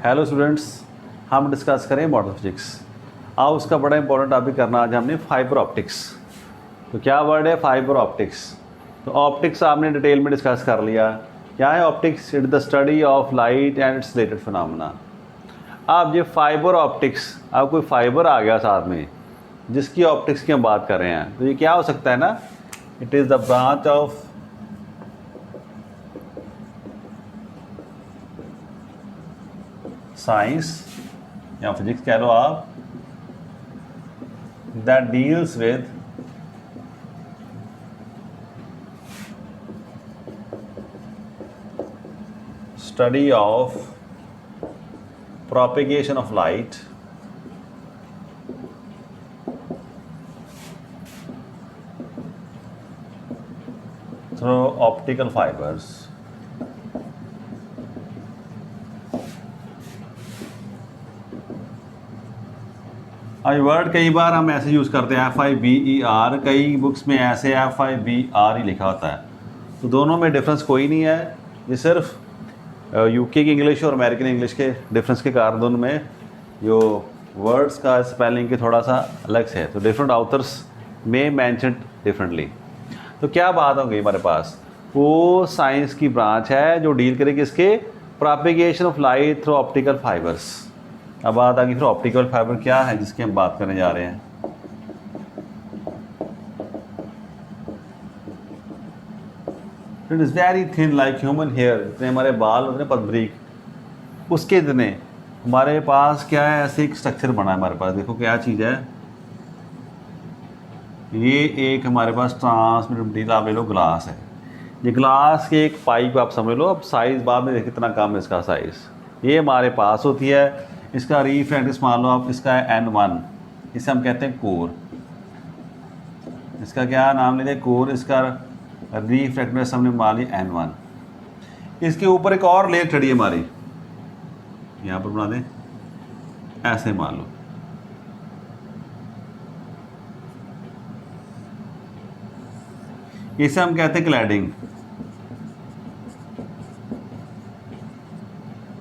Hello students, हम discuss करें modern physics. आओ उसका बड़ा इंपॉर्टेंट टॉपिक करना आज हमने फाइबर ऑप्टिक्स। तो क्या वर्ड है फाइबर ऑप्टिक्स? तो ऑप्टिक्स आपने डिटेल में डिस्कस कर लिया। क्या है optics? It the study of light and it's related phenomena. अब ये फाइबर ऑप्टिक्स, अब कोई फाइबर आ गया साथ में जिसकी ऑप्टिक्स की हम बात कर रहे हैं, तो ये क्या हो सकता है ना, it is the branch of science या फिजिक्स कह लो आप, that deals with study of propagation of light through optical fibers। अब वर्ड कई बार हम ऐसे यूज़ करते हैं FIBER, कई बुक्स में ऐसे FIBR ही लिखा होता है। तो दोनों में डिफरेंस कोई नहीं है, ये सिर्फ यूके की इंग्लिश और अमेरिकन इंग्लिश के डिफरेंस के कारण दोनों में जो वर्ड्स का स्पेलिंग के थोड़ा सा अलग से है। तो डिफरेंट ऑथर्स में मैंशन डिफरेंटली। तो क्या बात हो गई हमारे पास, वो साइंस की ब्रांच है जो डील करेगी इसके propagation of light through optical fibres. अब बात आ गई फिर ऑप्टिकल फाइबर क्या है जिसकी हम बात करने जा रहे हैं। It is very thin like human hair, जितने हमारे बाल उतने पतबरीक उसके इतने हमारे पास क्या है, ऐसे एक स्ट्रक्चर बना है हमारे पास। देखो क्या चीज़ है, ये एक हमारे पास ट्रांसमिटेड मटीरियल आप ले लो, ग्लास है। ये ग्लास के एक पाइप आप समझ लो। अब साइज़ बाद में देखिए कितना कम है इसका साइज़। ये हमारे पास होती है, इसका रिफ्रैक्टिव मान लो आप, इसका है N1, इसे हम कहते हैं कोर। इसका क्या नाम लेते हैं, कोर। इसका रिफ्रैक्टिव हमने मान ली N1। इसके ऊपर एक और लेयर चढ़ी है हमारी, यहाँ पर बना दें, ऐसे मान लो। इसे हम कहते हैं क्लैडिंग।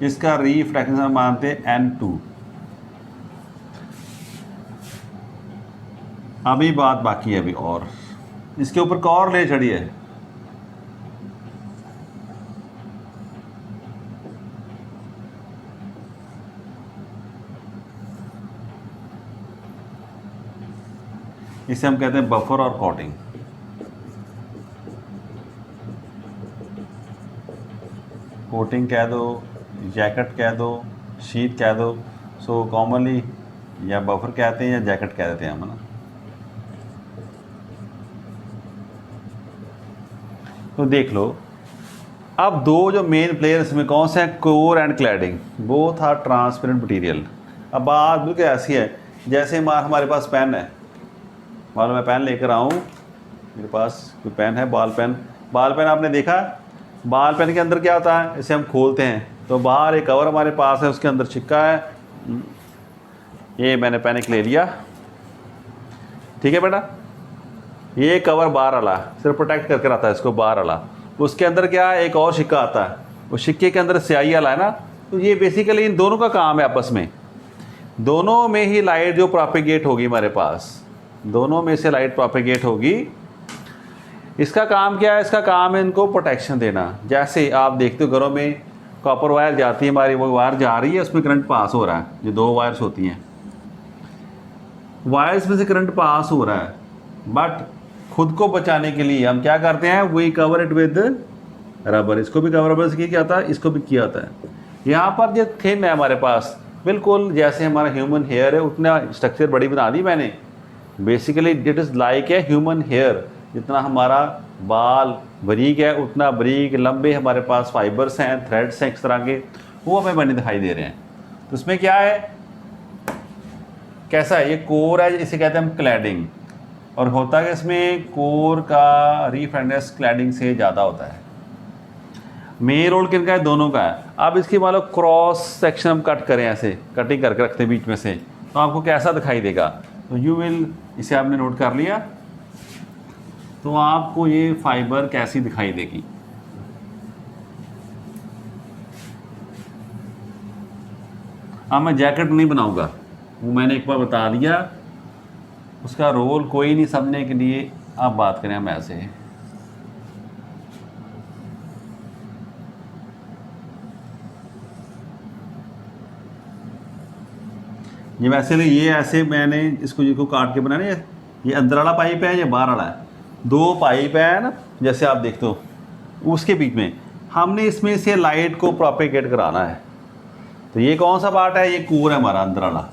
इसका रिफ्रैक्शन हम मानते हैं N2। अभी बात बाकी है अभी, और इसके ऊपर एक और लेयर चढ़ी है, इसे हम कहते हैं बफर और कोटिंग। कोटिंग कह दो, जैकेट कह दो, शीट कह दो। सो कॉमनली या बफर कहते हैं या जैकेट कह देते हैं हम, है ना। तो देख लो, अब दो जो मेन प्लेयर्स में कौन से हैं, core and cladding, both are transparent material. अब बात बिल्कुल ऐसी है जैसे हमारे पास पेन है। मान लो मैं पेन लेकर आऊँ, मेरे पास कोई पेन है, बाल पेन। बाल पेन आपने देखा, बाल पेन के अंदर क्या होता है, इसे हम खोलते हैं तो बाहर एक कवर हमारे पास है, उसके अंदर छिक्का है। ये मैंने पेन एक ले लिया, ठीक है बेटा। ये कवर बाहर वाला सिर्फ प्रोटेक्ट करके रहता है इसको, बाहर वाला। उसके अंदर क्या है, एक और सिक्का आता है, वो सिक्के के अंदर स्याही वाला है ना। तो ये बेसिकली इन दोनों का काम है आपस में, दोनों में ही लाइट जो प्रोपेगेट होगी हमारे पास, दोनों में से लाइट प्रोपेगेट होगी। इसका काम क्या है, इसका काम है इनको प्रोटेक्शन देना। जैसे आप देखते हो घरों में कॉपर वायर जाती है हमारी, वो वायर जा रही है, उसमें करंट पास हो रहा है। जो दो वायर्स होती हैं, वायर्स में से करंट पास हो रहा है, बट खुद को बचाने के लिए हम क्या करते हैं, we cover it with rubber. इसको भी कवर रबर से किया जाता है, इसको भी किया जाता है। यहाँ पर जो थिन है हमारे पास, बिल्कुल जैसे हमारा ह्यूमन हेयर है उतना स्ट्रक्चर बड़ी बना दी मैंने। Basically it is like a human hair. जितना हमारा बाल बारीक है उतना बारीक लंबे हमारे पास फाइबर्स हैं, थ्रेड्स हैं इस तरह के, वो हमें बने दिखाई दे रहे हैं। तो इसमें क्या है, कैसा है, ये कोर है, इसे कहते हैं हम क्लैडिंग। और होता है कि इसमें कोर का रिफ्रैक्टिव क्लैडिंग से ज़्यादा होता है। मेन रोल किनका है, दोनों का है। अब इसकी मान लो क्रॉस सेक्शन हम कट करें, ऐसे कटिंग करके रखते हैं बीच में से, तो आपको कैसा दिखाई देगा। तो यू विल, इसे आपने नोट कर लिया, तो आपको ये फाइबर कैसी दिखाई देगी। अब मैं जैकेट नहीं बनाऊंगा, वो मैंने एक बार बता दिया, उसका रोल कोई नहीं समझने के लिए। अब बात करें हम ऐसे, ये वैसे नहीं, ये ऐसे मैंने इसको काट के बनाया, ये अंदर वाला पाइप है, ये बाहर वाला है, दो पाइप है ना, जैसे आप देखते हो उसके बीच में हमने इसमें से लाइट को प्रोपेगेट कराना है। तो ये कौन सा पार्ट है, ये कोर है हमारा अंदर वाला।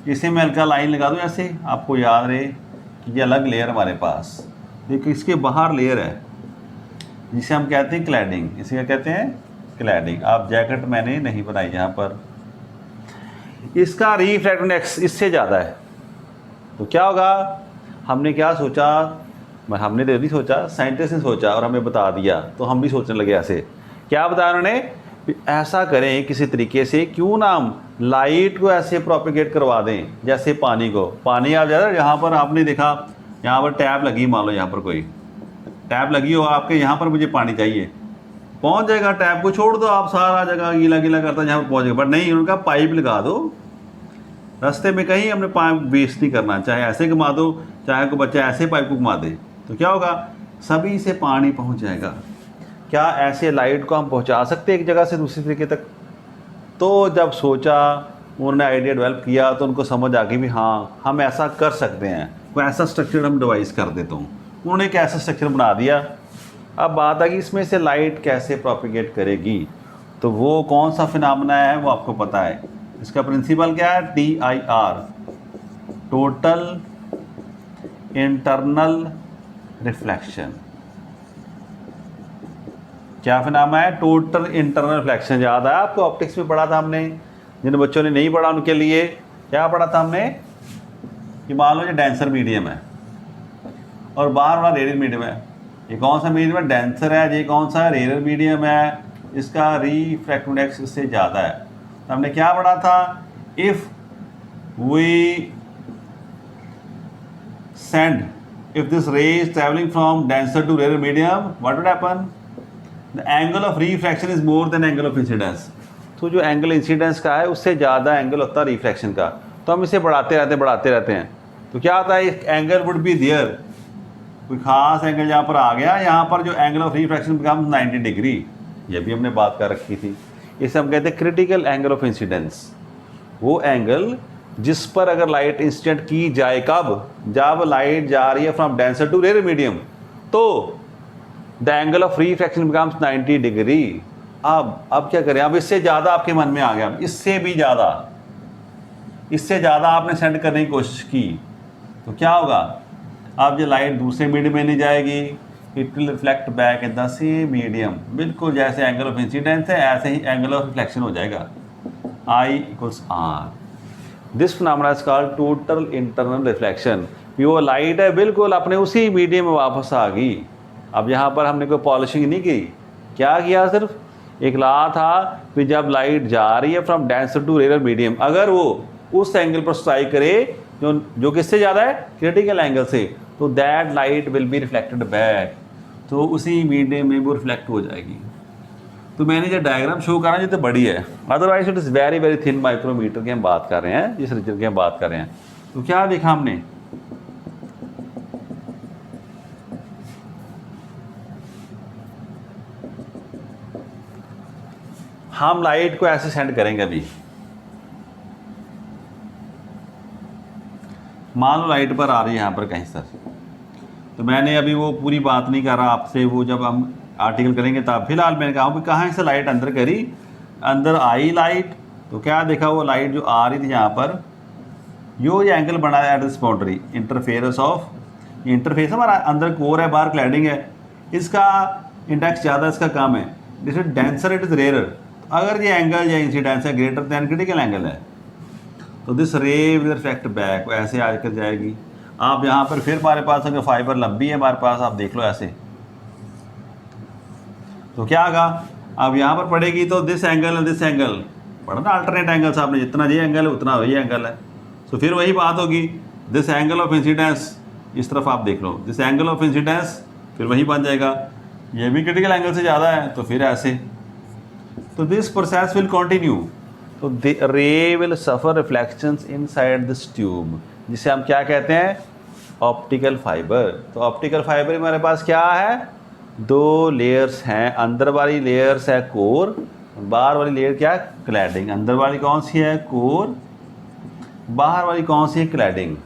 इसे मैं हल्का लाइन लगा दूँ ऐसे, आपको याद रहे कि ये अलग लेयर हमारे पास। देखिए इसके बाहर लेयर है जिसे हम कहते हैं क्लैडिंग, इसे क्या कहते हैं, क्लैडिंग। आप जैकेट मैंने नहीं बनाई यहाँ पर, इसका रिफ्रैक्टिव इंडेक्स इससे ज़्यादा है। तो क्या होगा, हमने क्या सोचा, हमने तो नहीं सोचा, साइंटिस्ट ने सोचा और हमें बता दिया, तो हम भी सोचने लगे ऐसे। क्या बताया उन्होंने, ऐसा करें किसी तरीके से, क्यों ना हम लाइट को ऐसे प्रोपेगेट करवा दें जैसे पानी को। पानी आप ज़्यादा, यहाँ पर आपने देखा, यहाँ पर टैप लगी, मान लो यहाँ पर कोई टैप लगी हो आपके, यहाँ पर मुझे पानी चाहिए, पहुँच जाएगा। टैप को छोड़ दो आप, सारा जगह गीला गीला करता जहाँ पर पहुँचेगा। बट नहीं, उनका पाइप लगा दो, रास्ते में कहीं हमने पाइप वेस्ट नहीं करना, चाहे ऐसे घुमा दो, चाहे कोई बच्चा ऐसे पाइप को घुमा दे, तो क्या होगा, सभी से पानी पहुंच जाएगा। क्या ऐसे लाइट को हम पहुंचा सकते हैं एक जगह से दूसरी तरीके तक। तो जब सोचा, उन्होंने आइडिया डेवलप किया, तो उनको समझ आ गई भी हाँ हम ऐसा कर सकते हैं, कोई ऐसा स्ट्रक्चर हम डिवाइस कर देता हूँ। उन्होंने एक ऐसा स्ट्रक्चर बना दिया। अब बात आ गई इसमें से लाइट कैसे प्रोपेगेट करेगी। तो वो कौन सा फिनोमेना है वो आपको पता है, इसका प्रिंसिपल क्या है, TIR, टोटल इंटरनल रिफ्लेक्शन। क्या फिनोमेना है, टोटल इंटरनल रिफ्लेक्शन। याद है आपको, ऑप्टिक्स में पढ़ा था हमने। जिन बच्चों ने नहीं पढ़ा उनके लिए क्या पढ़ा था हमने, कि मान लो ये डेंसर मीडियम है और बाहर वाला रेडियल मीडियम है। ये कौन सा मीडियम है, डेंसर है। ये कौन सा, रेडियल मीडियम है। इसका रिफ्रैक्टिव इंडेक्स इससे ज़्यादा है। तो हमने क्या पढ़ा था, if we send, if this ray is traveling from denser to rarer medium, what would happen, the angle of refraction is more than angle of incidence। तो जो एंगल इंसिडेंस का है उससे ज़्यादा एंगल होता है रिफ्रैक्शन का। तो हम इसे बढ़ाते रहते हैं। तो क्या होता है, एंगल वुड बी देयर, कोई खास एंगल यहाँ पर आ गया, यहाँ पर जो angle of refraction becomes 90 degree. ये भी हमने बात कर रखी थी। इसे हम कहते हैं क्रिटिकल एंगल ऑफ इंसिडेंस। वो एंगल जिस पर अगर लाइट इंसिडेंट की जाए, कब, जब लाइट जा रही है from denser to rare medium, तो the angle of refraction becomes 90 degree. अब क्या करें, अब इससे ज़्यादा आपके मन में आ गया, इससे ज़्यादा आपने सेंड करने की कोशिश की, तो क्या होगा, अब ये लाइट दूसरे मीडियम में नहीं जाएगी, it will reflect back in the same medium. बिल्कुल जैसे एंगल ऑफ इंसिडेंस है ऐसे ही एंगल ऑफ रिफ्लेक्शन हो जाएगा, I=R। This phenomena is called total internal reflection. वो लाइट है बिल्कुल अपने उसी मीडियम में वापस आ गई। अब यहाँ पर हमने कोई पॉलिशिंग नहीं की, क्या किया, सिर्फ एक ला था कि जब लाइट जा रही है from denser to rare medium, अगर वो उस एंगल पर स्ट्राइक करे जो किससे ज़्यादा है, क्रिटिकल एंगल से, तो that light will be reflected back, तो उसी मीडियम में वो रिफ्लेक्ट हो जाएगी। तो मैंने जो डायग्राम शो करा, ये तो बड़ी है, otherwise it is very very thin micrometer की हम बात कर रहे हैं, जिस रीजन की हम बात कर रहे हैं। तो क्या देखा हमने, हम लाइट को ऐसे सेंड करेंगे। अभी मान लो लाइट पर आ रही है यहाँ पर कहीं सर, तो मैंने अभी वो पूरी बात नहीं कर रहा आपसे, वो जब हम आर्टिकल करेंगे तब। फिलहाल मैंने कहा कि कहाँ से लाइट अंदर करी, अंदर आई लाइट, तो क्या देखा, वो लाइट जो आ रही थी यहाँ पर, ये एंगल बना है at this boundary, interference of, interface हमारा अंदर कोर है, बाहर क्लैडिंग है, इसका इंडेक्स ज़्यादा, इसका कम है। This is denser, it is rare. अगर ये एंगल या इंसिडेंस है ग्रेटर दैन क्रिटिकल एंगल है, तो this ray will reflect back, ऐसे आकर जाएगी। आप यहाँ पर फिर हमारे पास अगर फाइबर लंबी है हमारे पास, आप देख लो ऐसे, तो क्या होगा, अब यहाँ पर पड़ेगी, तो दिस एंगल पढ़ा ना, अल्टरनेट एंगल्स आपने, जितना ये एंगल है उतना वही एंगल है। तो फिर वही बात होगी, दिस एंगल ऑफ इंसिडेंस, इस तरफ आप देख लो, दिस एंगल ऑफ इंसिडेंस, फिर वही बन जाएगा, ये भी क्रिटिकल एंगल से ज़्यादा है, तो फिर ऐसे। तो दिस प्रोसेस विल कंटिन्यू, तो रे will suffer reflections inside this tube, जिसे हम क्या कहते हैं, ऑप्टिकल फाइबर। तो ऑप्टिकल फाइबर हमारे पास क्या है, दो लेयर्स हैं, अंदर वाली लेयर्स है कोर, बाहर वाली लेयर क्या है, क्लैडिंग। अंदर वाली कौन सी है, कोर, बाहर वाली कौन सी है, क्लैडिंग।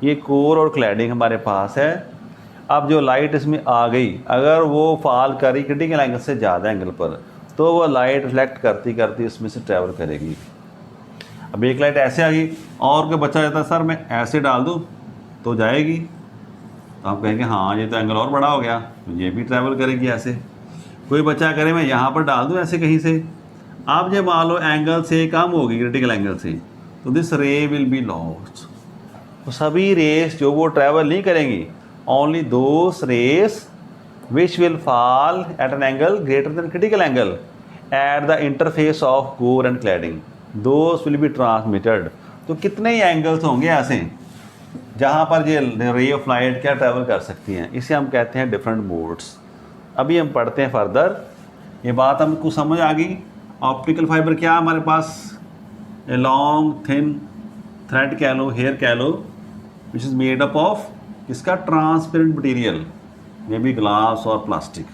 ये कोर और क्लैडिंग हमारे पास है। अब जो लाइट इसमें आ गई, अगर वो फॉल करी क्रिटिकल एंगल से ज़्यादा एंगल पर, तो वो लाइट रिफ्लेक्ट करती करती इसमें से ट्रैवल करेगी। अब एक लाइट ऐसे आ गई, और कोई बच्चा जाता है सर मैं ऐसे डाल दूँ तो जाएगी, तो आप कहेंगे हाँ ये तो एंगल और बड़ा हो गया, तो ये भी ट्रैवल करेगी ऐसे। कोई बच्चा करे मैं यहाँ पर डाल दूँ ऐसे कहीं से, आप जब मान लो एंगल से कम होगी क्रिटिकल एंगल से, तो this ray will be lost. तो सभी रेस जो वो ट्रैवल नहीं करेंगी, only those rays which will fall at an angle greater than critical angle at the interface of core and cladding, those will be transmitted। तो कितने ही angles होंगे ऐसे जहाँ पर ये रे ऑफ लाइट क्या ट्रैवल कर सकती हैं, इसे हम कहते हैं डिफरेंट मोड्स। अभी हम पढ़ते हैं फर्दर, ये बात हमको समझ आ गई। ऑप्टिकल फाइबर क्या हमारे पास, ए लॉन्ग थिन थ्रेड कह लो, हेयर कह लो, which is made up of इसका ट्रांसपेरेंट मटीरियल, ये भी ग्लास और प्लास्टिक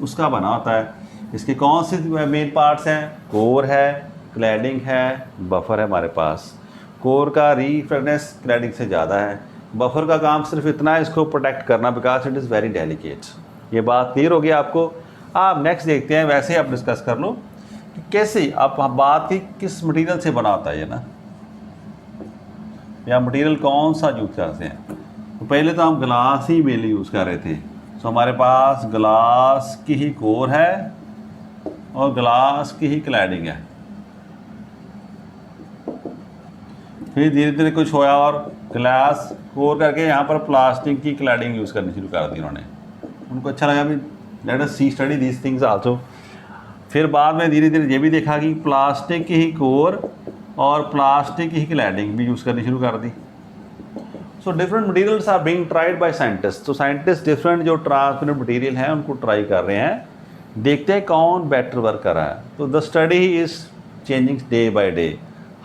उसका बना होता है। इसके कौन से मेन पार्ट्स हैं, कोर है, क्लैडिंग है, बफर है हमारे पास। कोर का रिफ्रेक्टनेस क्लैडिंग से ज़्यादा है, बफर का काम सिर्फ इतना है इसको प्रोटेक्ट करना, because it is very delicate. ये बात क्लियर होगी आपको। आप नेक्स्ट देखते हैं, वैसे ही आप डिस्कस कर लो कि कैसे आप बात की किस मटेरियल से बना होता है ये ना, या मटेरियल कौन सा यूज़ करते हैं। तो पहले तो हम ग्लास ही मेनली यूज़ कर रहे थे, तो हमारे पास ग्लास की ही कोर है और ग्लास की ही क्लैडिंग है। फिर धीरे धीरे कुछ होया और ग्लास कोर करके यहाँ पर प्लास्टिक की क्लैडिंग यूज़ करनी शुरू कर दी उन्होंने, उनको अच्छा लगा भी let us see study these things also. फिर बाद में धीरे धीरे ये भी देखा कि प्लास्टिक की ही कोर और प्लास्टिक की ही क्लैडिंग भी यूज़ करनी शुरू कर दी। So different materials are being tried by scientist. तो साइंटिस्ट डिफरेंट जो ट्रांसपेरेंट मटेरियल हैं उनको ट्राई कर रहे हैं, देखते हैं कौन बेटर वर्क कर रहा है। तो the study is changing day by day,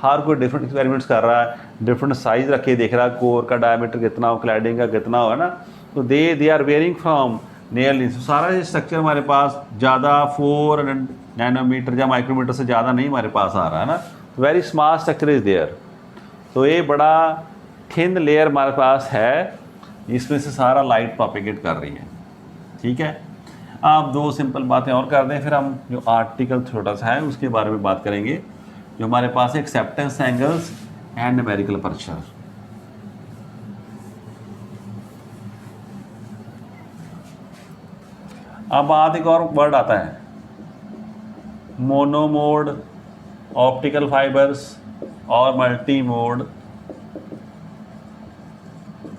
हर कोई डिफरेंट एक्सपेरिमेंट्स कर रहा है, डिफरेंट साइज़ रख के देख रहा है, कोर का डायमीटर कितना हो, क्लैडिंग का कितना हो, है ना। तो they are wearing from nearly, सारा ये स्ट्रक्चर हमारे पास ज़्यादा 400 नैनोमीटर या माइक्रोमीटर से ज़्यादा नहीं हमारे पास आ रहा है ना, very small structure is there. तो ये बड़ा थिन लेयर हमारे पास है, इसमें से सारा लाइट प्रोपेगेट कर रही है, ठीक है। आप दो सिंपल बातें और कर दें, फिर हम जो आर्टिकल छोटा सा है उसके बारे में बात करेंगे, जो हमारे पास acceptance angles and numerical aperture. अब बात एक और वर्ड आता है, मोनोमोड ऑप्टिकल फाइबर्स और multi mode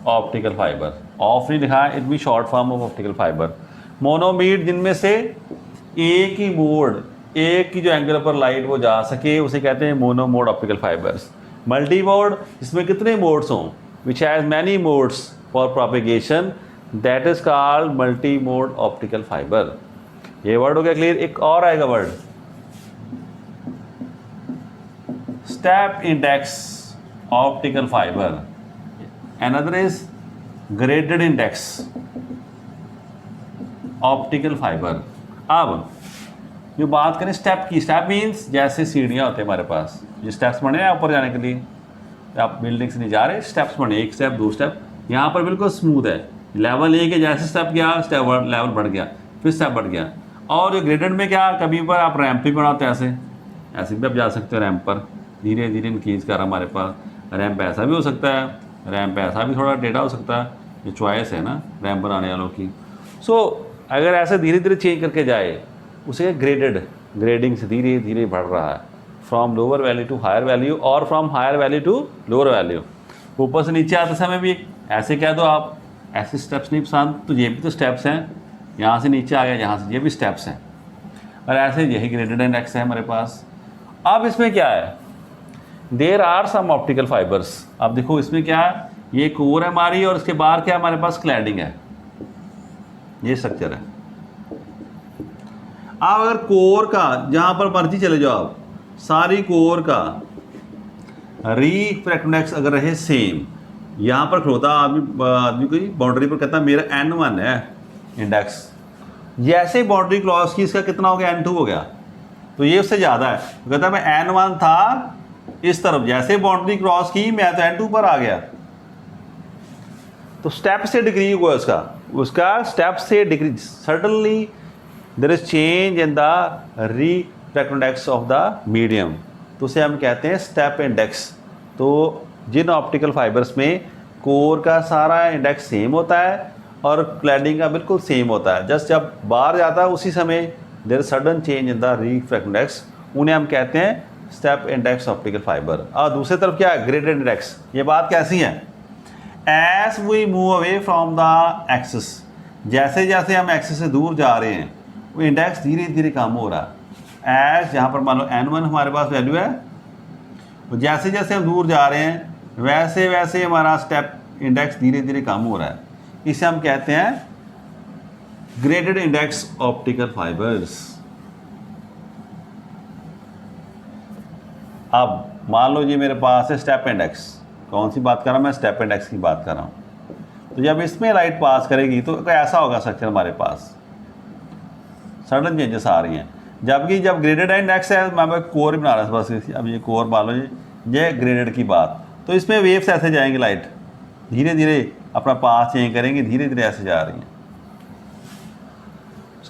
optical fibre. Of नहीं लिखा है, इट भी short form of optical fibre. Monomode जिनमें से एक ही मोड, एक ही जो एंगल पर लाइट वो जा सके, उसे कहते हैं मोनोमोड ऑप्टिकल फाइबर्स। मल्टी मोड इसमें कितने मोड्स हों, which has many modes for propagation, that is called multi mode optical fibre. ये वर्ड हो गया क्लियर। एक और आएगा word, step index optical fibre, another is graded index optical fibre. अब जो बात करें स्टेप की, स्टेप मीन्स जैसे सीढ़ियाँ होते हैं हमारे पास, जो स्टेप्स बने हैं ऊपर जाने के लिए, आप बिल्डिंग से नहीं जा रहे, स्टेप्स बने, एक स्टेप दो स्टेप, यहाँ पर बिल्कुल स्मूथ है, लेवल एक है, जैसे स्टेप गया स्टेप लेवल बढ़ गया, फिर स्टेप बढ़ गया। और जो ग्रेडेड में क्या, कभी पर आप रैंप भी बनाते हैं, ऐसे ऐसे भी आप जा सकते हो रैंप पर, धीरे धीरे इंक्रीज कर हमारे पास। रैंप ऐसा भी हो सकता है, रैंप ऐसा भी थोड़ा टेढ़ा हो सकता है, ये चॉइस है ना रैंप बनाने वालों की। सो अगर ऐसे धीरे धीरे चेंज करके जाए, उसे ग्रेडेड, ग्रेडिंग से धीरे धीरे बढ़ रहा है, from lower value to higher value और from higher value to lower value. ऊपर से नीचे आते समय भी ऐसे कह दो आप, ऐसे स्टेप्स नहीं पसंद, तो ये भी तो स्टेप्स हैं, यहाँ से नीचे आ गया, यहाँ से ये भी स्टेप्स हैं, और ऐसे यही ग्रेडेड इंडेक्स है हमारे पास। अब इसमें क्या है, there are some optical fibres. अब देखो इसमें क्या है, ये कोर है हमारी और इसके बाहर क्या है हमारे पास, क्लैडिंग है, ये स्ट्रक्चर है। अब अगर कोर का जहाँ पर मर्जी चले जाओ आप, सारी कोर का रिफ्रैक्टिव इंडेक्स अगर रहे सेम, यहाँ पर खड़ोता आदमी कोई बाउंड्री पर कहता मेरा N1 है इंडेक्स, जैसे बाउंड्री क्रॉस की इसका कितना हो गया, N2 हो गया, तो ये उससे ज़्यादा है। तो कहता मैं N1 था इस तरफ, जैसे बाउंड्री क्रॉस की मैं तो N2 पर आ गया। तो स्टेप से डिग्री हुआ उसका स्टेप से degree, suddenly there is change in the refractive index of the medium, तो उसे हम कहते हैं स्टेप इंडेक्स। तो जिन ऑप्टिकल फाइबर्स में कोर का सारा इंडेक्स सेम होता है और क्लैडिंग का बिल्कुल सेम होता है, जस्ट जब बाहर जाता है उसी समय there sudden change in the refractive index, उन्हें हम कहते हैं स्टेप इंडेक्स ऑप्टिकल फाइबर। और दूसरी तरफ क्या है, ग्रेडेड इंडेक्स। ये बात कैसी है, as we move away from the axis, जैसे जैसे हम एक्सिस से दूर जा रहे हैं वो इंडेक्स धीरे धीरे कम हो रहा है। एज यहाँ पर मान लो N1 हमारे पास वैल्यू है, तो जैसे जैसे हम दूर जा रहे हैं वैसे वैसे हमारा स्टेप इंडेक्स धीरे धीरे कम हो रहा है, इसे हम कहते हैं ग्रेडेड इंडेक्स ऑप्टिकल फाइबर्स। अब मान लो जी मेरे पास है स्टेप इंडेक्स, कौन सी बात कर रहा हूँ मैं, स्टेप इंडेक्स की बात कर रहा हूँ। तो जब इसमें लाइट पास करेगी तो ऐसा होगा स्ट्रक्चर, हमारे पास सडन चेंजेस आ रही हैं। जबकि जब ग्रेडेड इंडेक्स है, मैं कोर बना रहा था बस, अब ये कोर मान लो जी, ये ग्रेडेड की बात, तो इसमें वेव्स ऐसे जाएंगे, लाइट धीरे धीरे अपना पाथ चेंज करेंगे, धीरे धीरे ऐसे जा रही हैं।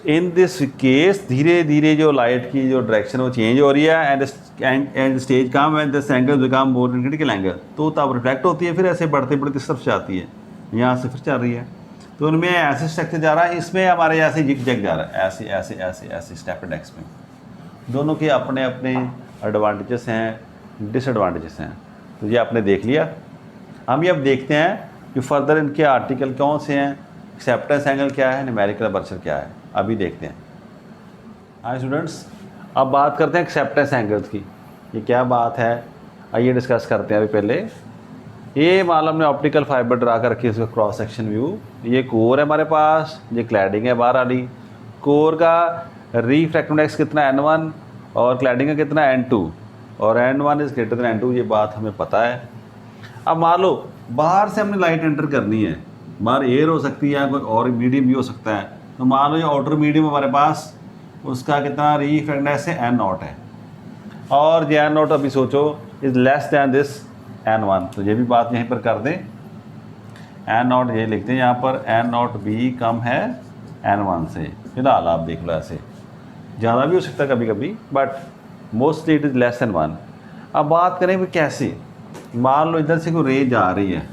इन दिस केस धीरे धीरे जो लाइट की जो डायरेक्शन वो चेंज हो रही है, and stage come and this angle become more critical angle, तो तब रिफ्लेक्ट होती है, फिर ऐसे बढ़ते बढ़ते इस तरफ जाती है, यहाँ से फिर चल रही है। तो उनमें ऐसे स्ट्रक्चर जा रहा है, इसमें हमारे ऐसे जिग जग जा रहा है, ऐसे ऐसे ऐसे ऐसे स्टेप इंडेक्स में। दोनों के अपने अपने एडवांटेजेस हैं, डिसएडवांटेजेस हैं। तो ये आपने देख लिया। हम ये अब देखते हैं कि फर्दर इनके आर्टिकल कौन से हैं, एक्सेप्टेंस एंगल क्या है, न्यूमेरिकल अपर्चर क्या है, अभी देखते हैं। हाय स्टूडेंट्स, अब बात करते हैं एक्सेप्टेंस एंगल्स की। ये क्या बात है, आइए डिस्कस करते हैं। अभी पहले ये मान लो हमने ऑप्टिकल फाइबर ड्रा कर रखी है, इसका क्रॉस सेक्शन व्यू। ये कोर है हमारे पास, ये क्लैडिंग है बाहर वाली। कोर का रिफ्रैक्टिव इंडेक्स कितना N1 और क्लैडिंग का कितना N2, और N1 is greater than N2, ये बात हमें पता है। अब मान लो बाहर से हमने लाइट एंटर करनी है, बाहर एयर हो सकती है, कोई और मीडियम भी हो सकता है। तो मान लो ये आउटर मीडियम हमारे पास, उसका कितना रिफ्रैक्टिव इंडेक्स है N0 है, और ये N0 अभी सोचो is less than this N1, तो ये भी बात यहीं पर कर दें। N0 ये लिखते हैं यहाँ पर, N0 भी कम है N1 से, फिलहाल आप देख लो, ऐसे ज़्यादा भी हो सकता है कभी कभी, but mostly it is less than 1। अब बात करें भी कैसे, मान लो इधर से कोई रे जा रही है,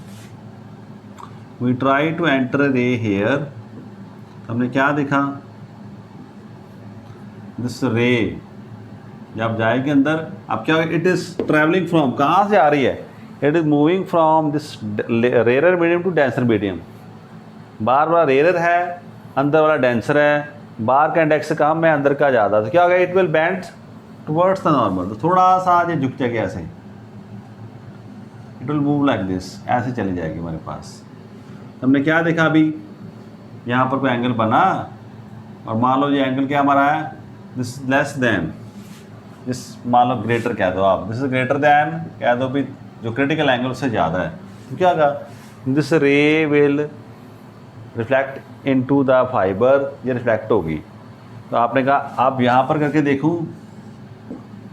वी ट्राई टू एंटर रे हेयर, हमने क्या देखा, दिस रे जब जाएगी अंदर, अब क्या, इट इज़ ट्रैवलिंग फ्रॉम, कहाँ से आ रही है, it is moving from this rare medium to denser medium. बाहर वाला रेयर है, अंदर वाला डेंसर है, बाहर का इंडेक्स कम है, अंदर का ज़्यादा, तो क्या होगा, it will bend towards the normal, तो थोड़ा सा ये झुक जाएगा ऐसे, it will move like this, ऐसे चली जाएगी हमारे पास। हमने क्या देखा अभी, यहाँ पर कोई एंगल बना, और मान लो ये एंगल क्या हमारा है, दिस लेस देन दिस, मान लो ग्रेटर कह दो आप, दिस इज ग्रेटर देन कह दो भी, जो क्रिटिकल एंगल उससे ज़्यादा है, तो क्या होगा, this ray will reflect into the fibre, ये रिफ्लेक्ट होगी। तो आपने कहा अब यहाँ पर करके देखूँ,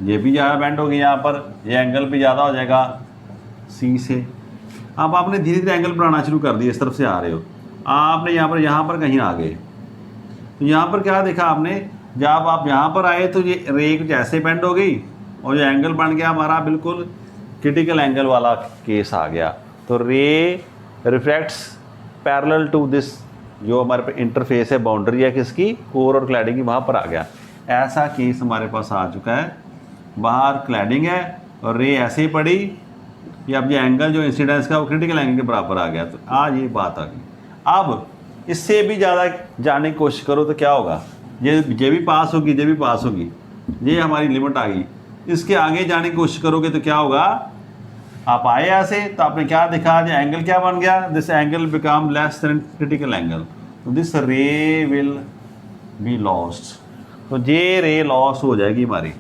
ये भी ज़्यादा बेंड होगी, यहाँ पर ये एंगल भी ज़्यादा हो जाएगा सी से। अब आपने धीरे धीरे एंगल बढ़ाना शुरू कर दिया, इस तरफ से आ रहे हो, आपने यहाँ पर कहीं आ गए, तो यहाँ पर क्या देखा आपने, जब आप यहाँ पर आए तो ये रे कुछ ऐसे बेंड हो गई, और ये एंगल बन गया हमारा बिल्कुल क्रिटिकल एंगल वाला केस आ गया। तो रे रिफ्लेक्ट्स पैरेलल टू दिस, जो हमारे पे इंटरफेस है, बाउंड्री है किसकी, कोर और क्लैडिंग की, वहाँ पर आ गया। ऐसा केस हमारे पास आ चुका है, बाहर क्लैडिंग है और रे ऐसे ही पड़ी, या अब ये एंगल जो इंसिडेंस का वो क्रिटिकल एंगल के बराबर आ गया। तो आज ये बात आ गई। अब इससे भी ज़्यादा जाने की कोशिश करो तो क्या होगा, ये भी पास होगी, ये भी पास होगी, ये हमारी लिमिट आ गई। इसके आगे जाने की कोशिश करोगे तो क्या होगा, आप आए ऐसे, तो आपने क्या देखा, जो एंगल क्या बन गया, this angle become less than critical angle, तो this ray will be lost, तो ये रे लॉस हो जाएगी हमारी।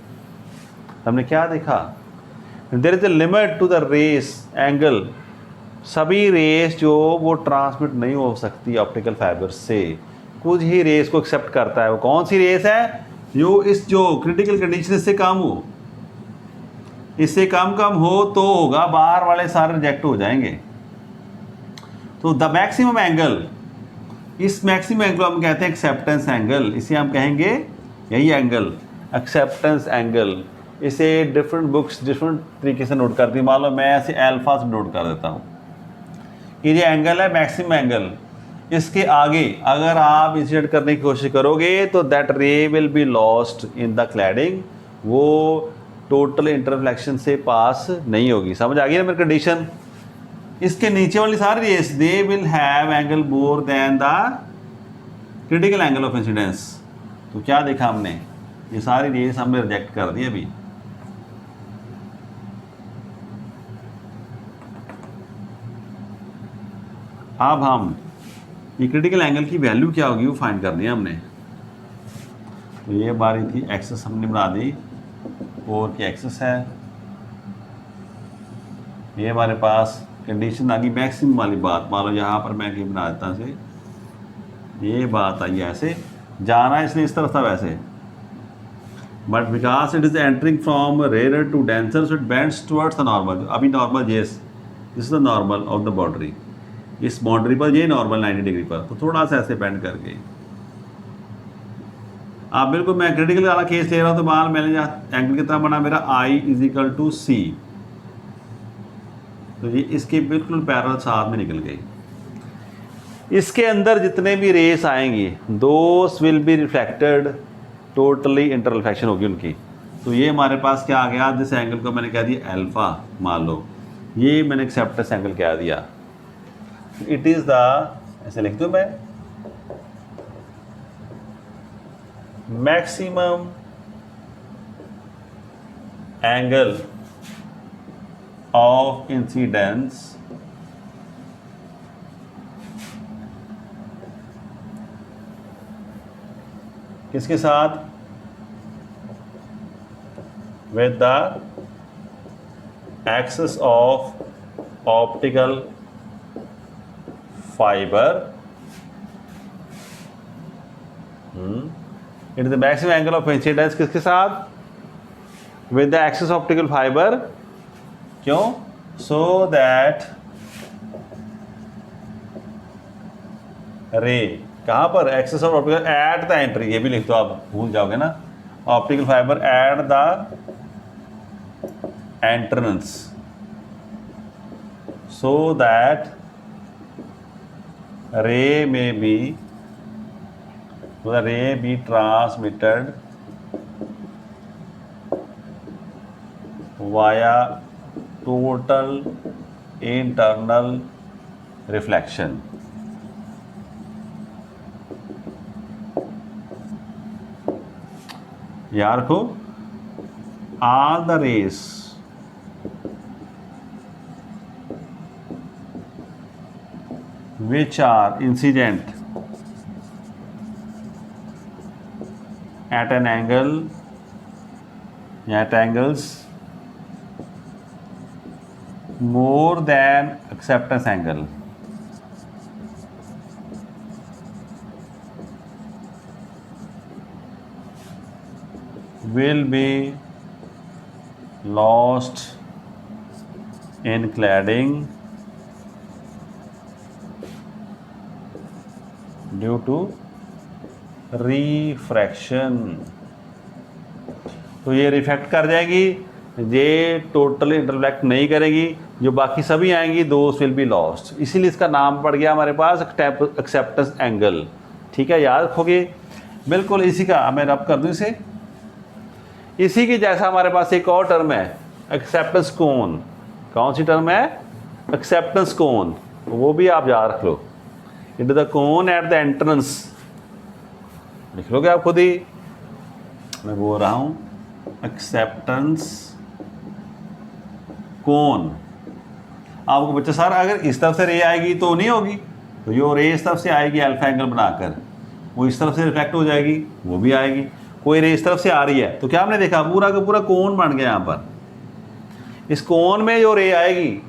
हमने क्या देखा, there is a limit to the rays angle, सभी रेस जो वो ट्रांसमिट नहीं हो सकती ऑप्टिकल फाइबर से, कुछ ही रेस को एक्सेप्ट करता है। वो कौन सी रेस है, जो क्रिटिकल कंडीशन से कम हो, इससे कम हो तो होगा, बाहर वाले सारे रिजेक्ट हो जाएंगे। तो द मैक्सिमम एंगल, इस मैक्सिमम एंगल हम कहते हैं एक्सेप्टेंस एंगल, इसे हम कहेंगे यही एंगल एक्सेप्टेंस एंगल। इसे डिफरेंट बुक्स डिफरेंट तरीके से नोट करती है। मान लो मैं ऐसे अल्फा से नोट कर देता हूँ कि ये एंगल है मैक्सिमम एंगल, इसके आगे अगर आप इंसिडेंट करने की कोशिश करोगे तो दैट रे will be lost in the cladding, वो टोटल इंटरफ्लेक्शन से पास नहीं होगी। समझ आ गई ना मेरी कंडीशन। इसके नीचे वाली सारी rays they will have angle more than the critical angle of incidence. तो क्या देखा हमने, ये सारी रेस हमने रिजेक्ट कर दी अभी। अब हम ये क्रिटिकल एंगल की वैल्यू क्या होगी वो फाइंड करनी है हमने। तो ये हमारी थी एक्सेस, हमने बना दी 4 की एक्सेस है। ये हमारे पास कंडीशन आ गई मैक्सिमम वाली बात। मान लो यहाँ पर मैं क्या बना देता से, ये बात आई ऐसे जाना है, इसने इस तरफ था वैसे, but because it is entering from rare to denser so it bends towards the normal. अभी normal this is the normal of the boundary, इस बाउंड्री पर ये नॉर्मल 90 डिग्री पर, तो थोड़ा सा ऐसे बेंड कर गई। आप बिल्कुल मैं क्रिटिकल वाला केस ले रहा हूँ, तो मान मैंने एंगल कितना बना मेरा आई इज इक्वल टू सी, तो ये इसके बिल्कुल पैरेलल साथ में निकल गई। इसके अंदर जितने भी रेस आएंगी दोस विल बी रिफ्लेक्टेड, टोटली इंटरफ्लेक्शन होगी उनकी। तो ये हमारे पास क्या आ गया, जिस एंगल को मैंने कह दिया अल्फा, मान लो ये मैंने एक्सेप्टेंस एंगल कह दिया, इट इज द, ऐसे लिख दूं मैं, मैक्सिमम एंगल ऑफ इंसिडेंस किसके साथ, with the axis of optical fibre, it is the maximum angle of incidence किसके साथ, with the axis optical fibre. क्यों, सो दैट रे कहाँ पर, axis of optical at the entry, ये भी लिख दो, आप भूल जाओगे ना, optical fibre eight the entrance, so that ray may be, so the ray be transmitted via total internal reflection। यार को all the rays which are incident at an angle, at angles more than acceptance angle, will be lost in cladding due to refraction. तो ये reflect कर जाएगी, ये totally इंटरफ्लेक्ट नहीं करेगी, जो बाकी सभी आएंगी दोस विल बी लॉस्ट, इसीलिए इसका नाम पड़ गया हमारे पास एक्सेप्टेंस एंगल। ठीक है, याद रखोगे बिल्कुल। इसी का मैं रब कर दूं इसे, इसी की जैसा हमारे पास एक और टर्म है एक्सेप्टेंस कोन। कौन सी टर्म है, एक्सेप्टेंस कोन, वो भी आप याद रख लो, it the cone at the entrance, लिख लोगे आप खुद ही, मैं बोल रहा हूं एक्सेप्टेंस कोन। आपको बच्चा सर अगर इस तरफ से रे आएगी तो नहीं होगी, तो ये रे इस तरफ से आएगी अल्फा एंगल बनाकर, वो इस तरफ से रिफ्लेक्ट हो जाएगी, वो भी आएगी। कोई रे इस तरफ से आ रही है तो क्या हमने देखा, पूरा का पूरा कोन बन गया यहाँ पर। इस कोन में जो रे आएगी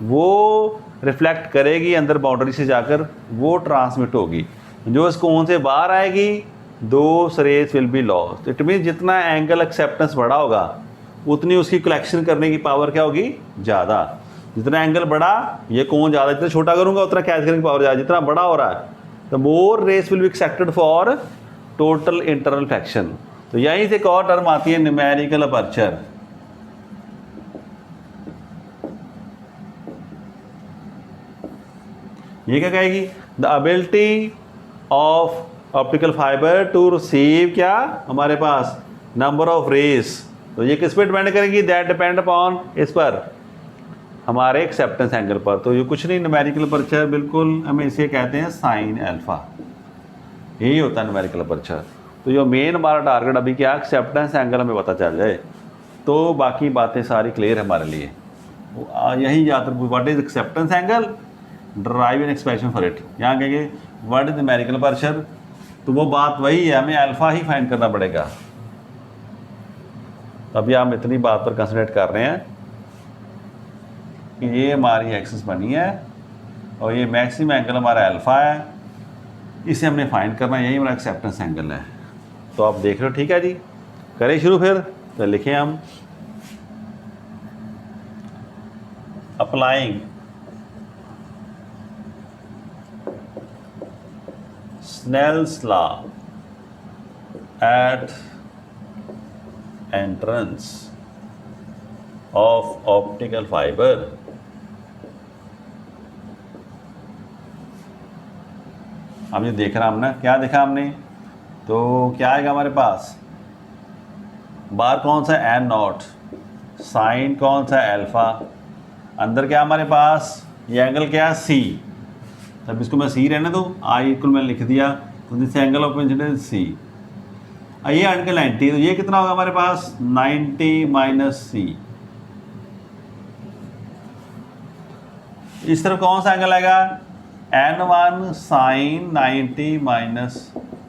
वो रिफ्लेक्ट करेगी अंदर बाउंड्री से जाकर, वो ट्रांसमिट होगी। जो इस कोन से बाहर आएगी दो rays will be lost. It mean जितना एंगल एक्सेप्टेंस बड़ा होगा उतनी उसकी कलेक्शन करने की पावर क्या होगी, ज़्यादा। जितना एंगल बड़ा ये कोन ज़्यादा, जितना छोटा करूँगा उतना कैच करने की पावर ज़्यादा। जितना बड़ा हो रहा है the more rays will be accepted for total internal fraction. तो यहीं से एक और टर्म आती है न्यूमेरिकल अपर्चर। ये क्या कहेगी, the ability of optical fibre to receive क्या हमारे पास नंबर ऑफ रेस। तो ये किस पे डिपेंड करेगी, दैट डिपेंड अपॉन इस पर हमारे एक्सेप्टेंस एंगल पर। तो ये कुछ नहीं, न्यूमेरिकल अपर्चर बिल्कुल हमें इसे कहते हैं साइन अल्फा, यही होता है न्यूमेरिकल अपर्चर। तो जो मेन हमारा टारगेट अभी क्या, एक्सेप्टेंस एंगल हमें पता चल जाए तो बाकी बातें सारी क्लियर है हमारे लिए। यही याद रखो, what is acceptance angle, drive an expression for it. यहाँ कहेंगे व्हाट इज न्यूमेरिकल अपर्चर, तो वो बात वही है, हमें अल्फा ही फाइंड करना पड़ेगा। अभी हम इतनी बात पर कंसंट्रेट कर रहे हैं कि ये हमारी एक्सिस बनी है और ये मैक्सिमम एंगल हमारा अल्फा है, इसे हमने फाइंड करना है, यही हमारा एक्सेप्टेंस एंगल है। तो आप देख रहे हो, ठीक है जी, करें शुरू फिर। तो लिखें हम applying Snell's law at entrance of optical fiber अब ये देख रहा हमने, क्या देखा हमने, तो क्या आएगा हमारे पास, बार कौन सा एन नॉट, साइन कौन सा अल्फा, अंदर क्या हमारे पास ये एंगल क्या सी, तब इसको मैं सी रहने दो, आई इक्वल मैंने लिख दिया, तो दिस एंगल ऑफ इंसिडेंस सी। ये एंगल 90, तो ये कितना होगा हमारे पास 90 माइनस सी। इस तरफ कौन सा एंगल आएगा, n1 साइन 90 माइनस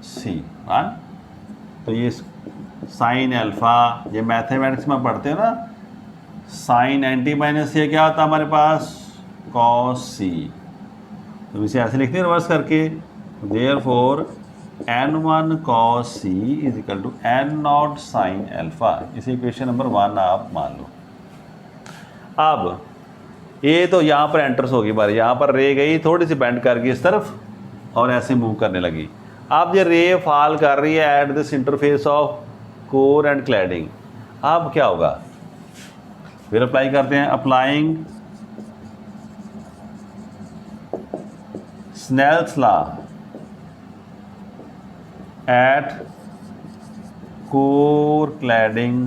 सी। तो ये साइन अल्फा, ये मैथमेटिक्स में पढ़ते हो ना, साइन 90 माइनस सी क्या होता है हमारे पास, कॉस सी। तो इसे ऐसे लिखते हैं रिवर्स करके, therefore n1 cos c is equal to n0 sin alpha. इसे इक्वेशन नंबर 1 आप मान लो। अब ये तो यहाँ पर एंटर्स होगी बार, यहाँ पर रे गई थोड़ी सी बेंड कर गई इस तरफ और ऐसे मूव करने लगी। अब ये रे फॉल कर रही है at this interface of core and cladding. अब क्या होगा, फिर अप्लाई करते हैं, applying Snell's law at core cladding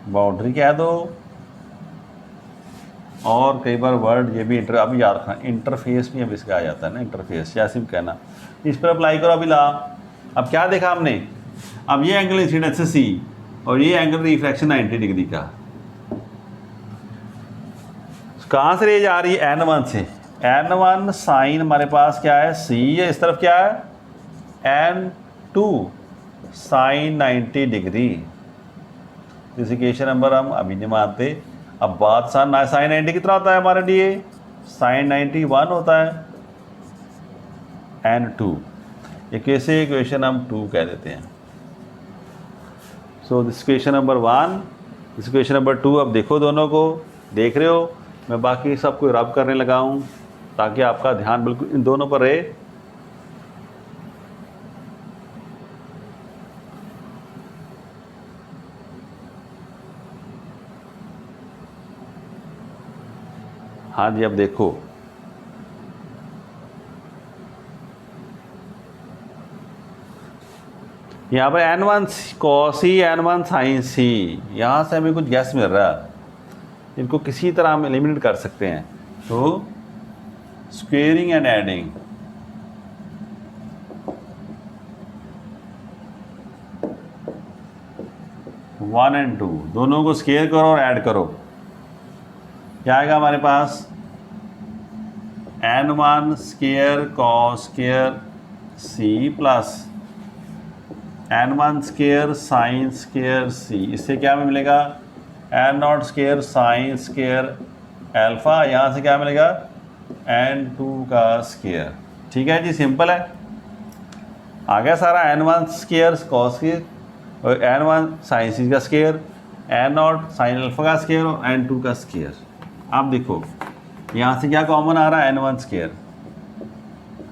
boundary कह दो, और कई बार वर्ड ये भी अभी याद रखना, इंटरफेस भी अब इसका आ जाता है ना, इंटरफेस या सिर्फ कहना, इस पर अप्लाई करो। अभी ला, अब क्या देखा हमने, अब ये एंगल इंसिडेंस है सी और ये एंगल रिफ्रैक्शन 90 डिग्री का। कहाँ से रेज आ रही है, n1 से। n1 साइन हमारे पास क्या है c है, इस तरफ क्या है n2 साइन 90 डिग्री। इस इक्वेशन नंबर हम अभी नहीं मानते। अब बात साइन 90 कितना होता है हमारे लिए, साइन 91 होता है n2। एक ऐसे इक्वेशन हम 2 कह देते हैं। So this equation number 1, this equation number 2। अब देखो दोनों को, देख रहे हो मैं बाकी सबको रब करने लगा हूँ ताकि आपका ध्यान बिल्कुल इन दोनों पर रहे। हाँ जी, अब देखो यहाँ पर n1 cos c n1 sin c, यहाँ से हमें कुछ गैस मिल रहा है, इनको किसी तरह हम एलिमिनेट कर सकते हैं। तो squaring and adding, one and two दोनों को स्क्वेयर करो और ऐड करो, क्या आएगा हमारे पास, n1 square cos square c plus n1 square sine square C, इससे क्या में मिलेगा n0 square sine square alpha, यहाँ से क्या मिलेगा n2 का स्केयर। ठीक है जी, सिंपल है। आ गया सारा, n1 स्केयर कॉस स्केयर और n1 साइन सी का स्केयर, n0 साइन अल्फ़ा का स्केयर और n2 का स्केयर। आप देखो यहाँ से क्या कॉमन आ रहा है, n1 स्केयर,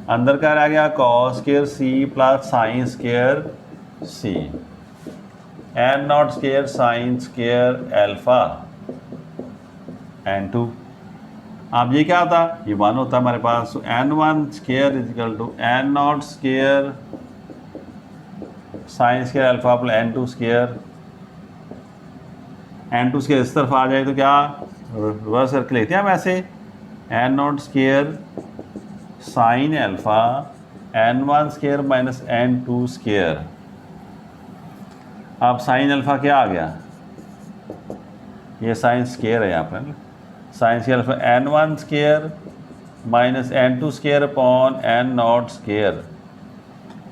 अंदर का रह गया cos square C plus sine square C, n0 square sine square alpha n2। अब ये क्या होता, ये 1 होता है हमारे पास, तो n1 square is equal to n0 square sine square alpha plus n2 square. n2 square इस तरफ आ जाए तो क्या रिवर्स करके लेते हैं हम ऐसे, n0 square sine alpha n1 square minus n2 square. अब साइन अल्फ़ा क्या आ गया, ये साइन स्केयर है यहाँ पर, sign square alpha n1 square minus n2 square upon n0 square,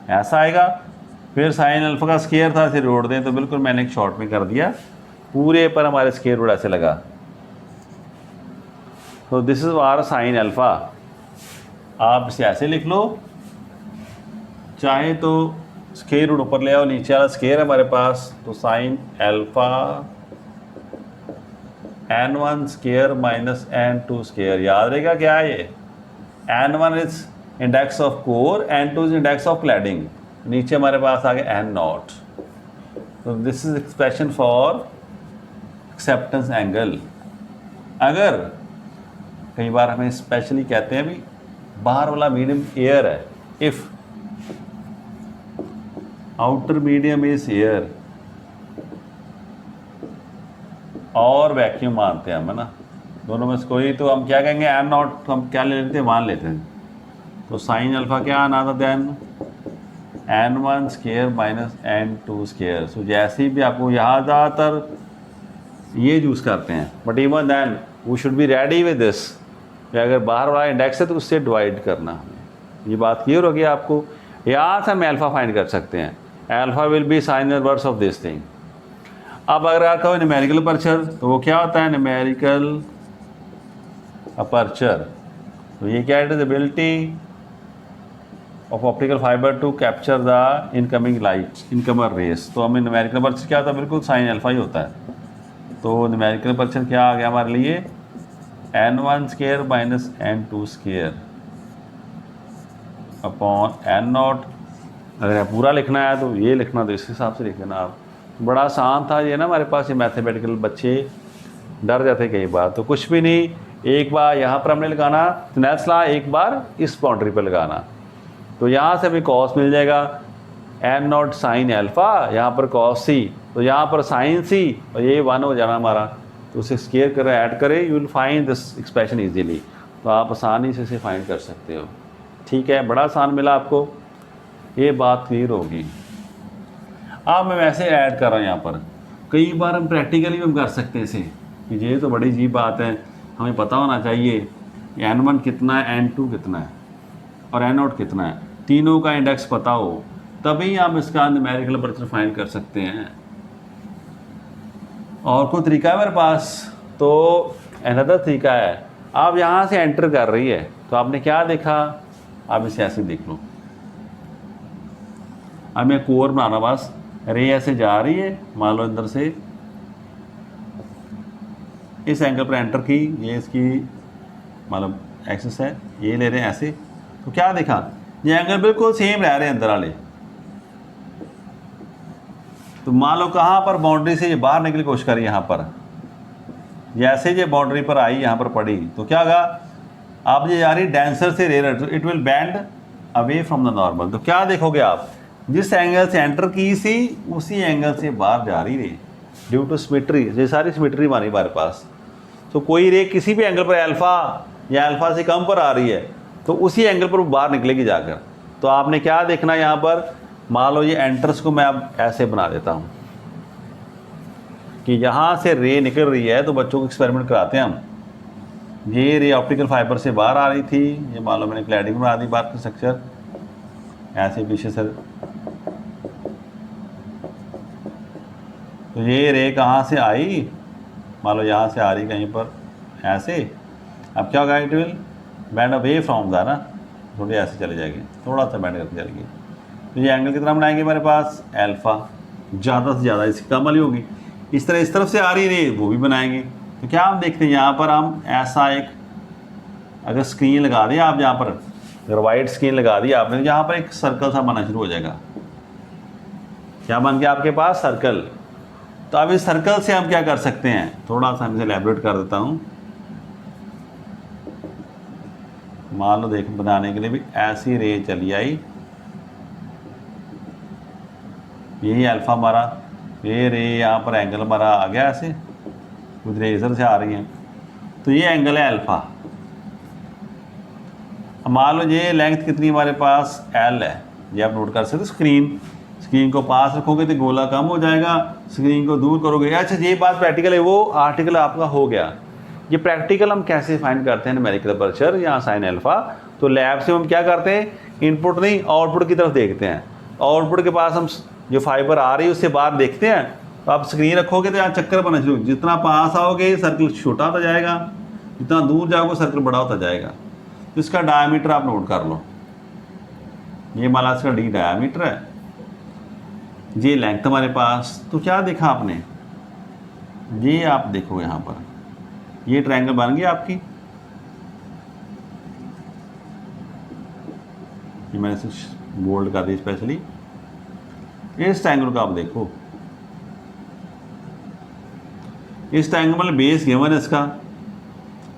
ऐसा आएगा। फिर साइन अल्फ़ा का स्केयर था, इसे जोड़ दें तो बिल्कुल मैंने एक शॉर्ट में कर दिया, पूरे पर हमारे स्केयर रूट ऐसे लगा। तो this is our sine alpha. आप इसे ऐसे लिख लो, चाहे तो स्केयर रूट ऊपर ले आओ, नीचे वाला स्केयर है हमारे पास, तो sine alpha n1 square minus n2 square. याद रहेगा क्या है ये, n1 is index of core, n2 is index of cladding, नीचे हमारे पास आ गया n0। तो this is expression for acceptance angle. अगर कई बार हमें स्पेशली कहते हैं भी बाहर वाला मीडियम एयर है, if outer medium is air और वैक्यूम मानते हैं हम, है ना, दोनों में से कोई, तो हम क्या कहेंगे n0, तो हम क्या ले लेते हैं, 1 लेते हैं। तो साइन अल्फ़ा क्या आना था then n1 square minus n2 square. So जैसे भी आपको यहाँ ज़्यादातर ये यूज़ करते हैं, but even then we should be ready with this, अगर बाहर वाला इंडेक्स है तो उससे डिवाइड करना हमें। ये बात क्लियर होगी आपको। यहाँ से हम अल्फ़ा फाइंड कर सकते हैं, alpha will be sine inverse of this thing. अब अगर आता हो न्यूमेरिकल अपर्चर, तो वो क्या होता है, न्यूमेरिकल अपर्चर, तो ये क्या है, ability of optical fibre to capture the incoming light, incomer rays. तो हमें न्यूमेरिकल अपर्चर क्या होता है, बिल्कुल साइन अल्फ़ा ही होता है। तो न्यूमेरिकल अपर्चर क्या आ गया हमारे लिए, n1 square minus n2 square upon n0। अगर पूरा लिखना है तो ये लिखना, तो इस हिसाब से लिख लेना आप। बड़ा आसान था ये ना, हमारे पास ये मैथमेटिकल बच्चे डर जाते कई बार, तो कुछ भी नहीं, एक बार यहाँ पर हमने लगाना स्नेल्स लॉ, एक बार इस बाउंड्री पर लगाना, तो यहाँ से हमें कॉस मिल जाएगा n0 साइन अल्फ़ा, यहाँ पर कॉस सी, तो यहाँ पर साइन सी, और ये 1 हो जाना हमारा, तो उसे स्केयर करें, ऐड करें, you will find this expression easily. तो आप आसानी से इसे फाइंड कर सकते हो। ठीक है, बड़ा आसान मिला आपको, ये बात क्लियर होगी। अब मैं वैसे ऐड कर रहा हूँ यहाँ पर, कई बार हम प्रैक्टिकली भी हम कर सकते हैं इसे, कि ये तो बड़ी अजीब बात है, हमें पता होना चाहिए n1 कितना है, n2 कितना है और n0 कितना है, तीनों का इंडेक्स पता हो, तभी हम इसका न्यूमेरिकल अपर्चर फाइंड कर सकते हैं। और कोई तरीका है मेरे पास, तो अनदर तरीका है, आप यहाँ से एंटर कर रही है, तो आपने क्या देखा, आप इसे ऐसे देख लो। अब मैं कोर बना रहा, बस रे ऐसे जा रही है, मान लो अंदर से इस एंगल पर एंटर की, ये इसकी मतलब एक्सिस है, ये ले रहे हैं ऐसे, तो क्या देखा, ये एंगल बिल्कुल सेम रह रहे हैं अंदर वाले। तो मान लो कहाँ पर बाउंड्री से ये बाहर निकलने की कोशिश करी, यहाँ पर जैसे ये बाउंड्री पर आई, यहाँ पर पड़ी, तो क्या होगा, आप ये जा रही डेंसर से rare, it will bend away from the normal. तो क्या देखोगे आप, जिस एंगल से एंटर की सी उसी एंगल से बाहर जा रही रे, ड्यू टू सिमेट्री, ये सारी सिमेट्री मानी हमारे पास। तो कोई रे किसी भी एंगल पर अल्फ़ा या अल्फ़ा से कम पर आ रही है, तो उसी एंगल पर वो बाहर निकलेगी जाकर। तो आपने क्या देखना यहाँ पर, मान लो ये एंट्रेंस को मैं अब ऐसे बना देता हूँ कि यहाँ से रे निकल रही है, तो बच्चों को एक्सपेरिमेंट कराते हैं हम। ये रे ऑप्टिकल फाइबर से बाहर आ रही थी, ये मान लो मैंने क्लैडिंग बना दी, बात का स्ट्रक्चर ऐसे पीछे से तो ये रे कहाँ से आई, मान लो यहाँ से आ रही कहीं पर ऐसे, अब क्या होगा, it will bend away from the ना, थोड़ी ऐसे चले जाएगी, थोड़ा सा बैंड करके चलेगी। तो ये एंगल कितना बनाएंगे हमारे पास अल्फ़ा, ज़्यादा से ज़्यादा इसकी कम वाली होगी। इस तरह इस तरफ से आ रही रे वो भी बनाएंगे। तो क्या हम देखते हैं यहाँ पर, हम ऐसा एक अगर स्क्रीन लगा दें आप, यहाँ पर अगर वाइट स्क्रीन लगा दी आपने, यहाँ पर एक सर्कल सा बनना शुरू हो जाएगा। क्या बन गया आपके पास, सर्कल। तो अब इस सर्कल से हम क्या कर सकते हैं, थोड़ा सा हम इसे एलैबोरेट कर देता हूँ। मान लो देख बनाने के लिए भी ऐसी रे चली आई, यही अल्फ़ा हमारा, ये रे यहाँ पर एंगल हमारा आ गया ऐसे, कुछ रे इधर से आ रही हैं, तो ये एंगल है अल्फ़ा। अब मान लो ये लेंथ कितनी हमारे पास एल है, ये आप नोट कर सकते हो। स्क्रीन को पास रखोगे तो गोला कम हो जाएगा, स्क्रीन को दूर करोगे। अच्छा ये बात प्रैक्टिकल है, वो आर्टिकल आपका हो गया। ये प्रैक्टिकल हम कैसे फाइंड करते हैं न्यूमेरिकल अपर्चर या साइन अल्फ़ा, तो लैब से हम क्या करते हैं, इनपुट नहीं आउटपुट की तरफ देखते हैं। आउटपुट के पास हम जो फाइबर आ रही है उससे बाहर देखते हैं। तो आप स्क्रीन रखोगे तो यहाँ चक्कर बना शुरू, जितना पास आओगे सर्कल छोटा होता जाएगा, जितना दूर जाओगे सर्कल बड़ा होता जाएगा। तो इसका डायमीटर आप नोट कर लो, ये मान इसका डी डायमीटर है, ये लेंथ हमारे पास। तो क्या देखा आपने, ये आप देखो यहाँ पर ये ट्रायंगल बन गई आपकी, ये मैंने इसे बोल्ड कर दी स्पेशली। इस ट्रायंगल को आप देखो, इस ट्रायंगल मतलब बेस गिवन है इसका,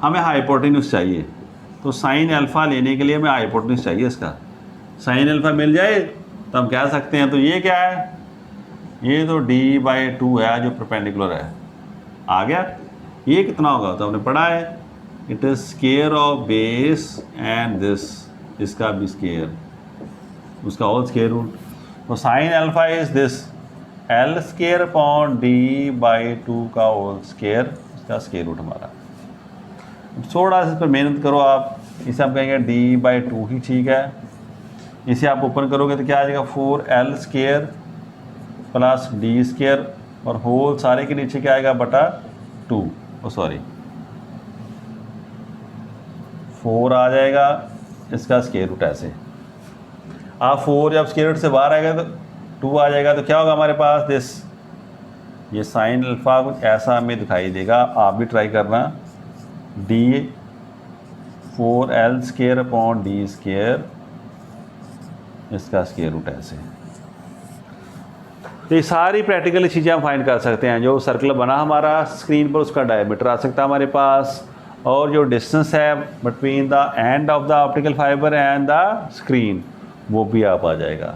हमें हाइपोटेन्यूज चाहिए। तो साइन अल्फ़ा लेने के लिए हमें हाइपोटेन्यूज चाहिए इसका। साइन अल्फ़ा मिल जाए तो हम कह सकते हैं, तो ये क्या है, ये तो d/2 है जो परपेंडिकुलर है, आ गया। ये कितना होगा तो हमने पढ़ा है, it is square of base and this, इसका भी स्क्वायर, उसका होल स्क्वायर रूट। तो sine alpha is this L square upon d/2 का होल स्क्वायर, इसका स्क्वायर रूट हमारा। थोड़ा सा इस पर मेहनत करो आप, इसे हम कहेंगे d/2 ही ठीक है। इसे आप ओपन करोगे तो क्या आ जाएगा, 4l square plus d square, और होल सारे के नीचे क्या आएगा बटा 2, सॉरी 4 आ जाएगा, इसका स्क्वायर रूट ऐसे। आप 4 जब स्क्वायर रूट से बाहर आएगा तो 2 आ जाएगा। तो क्या होगा हमारे पास दिस, ये साइन अल्फ़ा कुछ ऐसा हमें दिखाई देगा, आप भी ट्राई करना, d/4l square upon d square, इसका स्क्वायर रूट ऐसे। तो ये सारी प्रैक्टिकल चीज़ें हम फाइंड कर सकते हैं। जो सर्कल बना हमारा स्क्रीन पर, उसका डायमीटर आ सकता है हमारे पास, और जो डिस्टेंस है between the end of the optical fibre and the screen, वो भी आप आ जाएगा।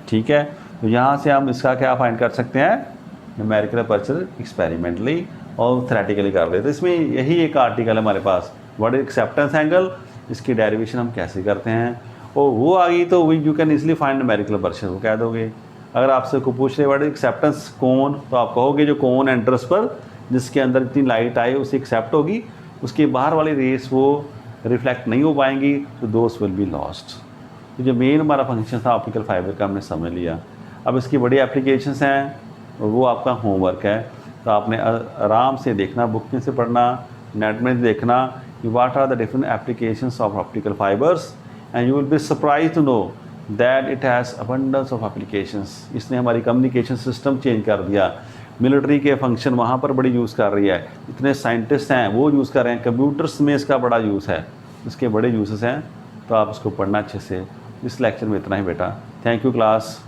ठीक है, तो यहाँ से हम इसका क्या फाइंड कर सकते हैं, न्यूमेरिकल अपर्चर एक्सपेरिमेंटली और थ्योरेटिकली कर रहे। तो इसमें यही एक आर्टिकल है हमारे पास, व्हाट इज एक्सेप्टेंस एंगल, इसकी डेरिवेशन हम कैसे करते हैं, और वो आ गई तो we you can easily find numerical aperture, वो कह दोगे। अगर आपसे को पूछ रहे व्हाट इज एक्सेप्टेंस कोन, तो आप कहोगे जो कोन एंट्रस पर जिसके अंदर इतनी लाइट आए उसे एक्सेप्ट होगी, उसके बाहर वाली रेस वो रिफ्लेक्ट नहीं हो पाएंगी, तो दोस विल बी लॉस्ट। तो जो मेन हमारा फंक्शन था ऑप्टिकल फाइबर का हमने समझ लिया। अब इसकी बड़ी एप्लीकेशंस हैं और वो आपका होमवर्क है, तो आपने आराम से देखना, बुक में से पढ़ना, नेट में देखना कि what are the different applications of optical fibres, and you will be surprise to know that it has abundance of applications. इसने हमारी कम्युनिकेशन सिस्टम चेंज कर दिया। मिलिट्री के फंक्शन वहाँ पर बड़ी यूज़ कर रही है, इतने साइंटिस्ट हैं वो यूज़ कर रहे हैं, कंप्यूटर्स में इसका बड़ा यूज़ है, इसके बड़े यूजेस हैं। तो आप इसको पढ़ना अच्छे से। इस लेक्चर में इतना ही बेटा, थैंक यू क्लास।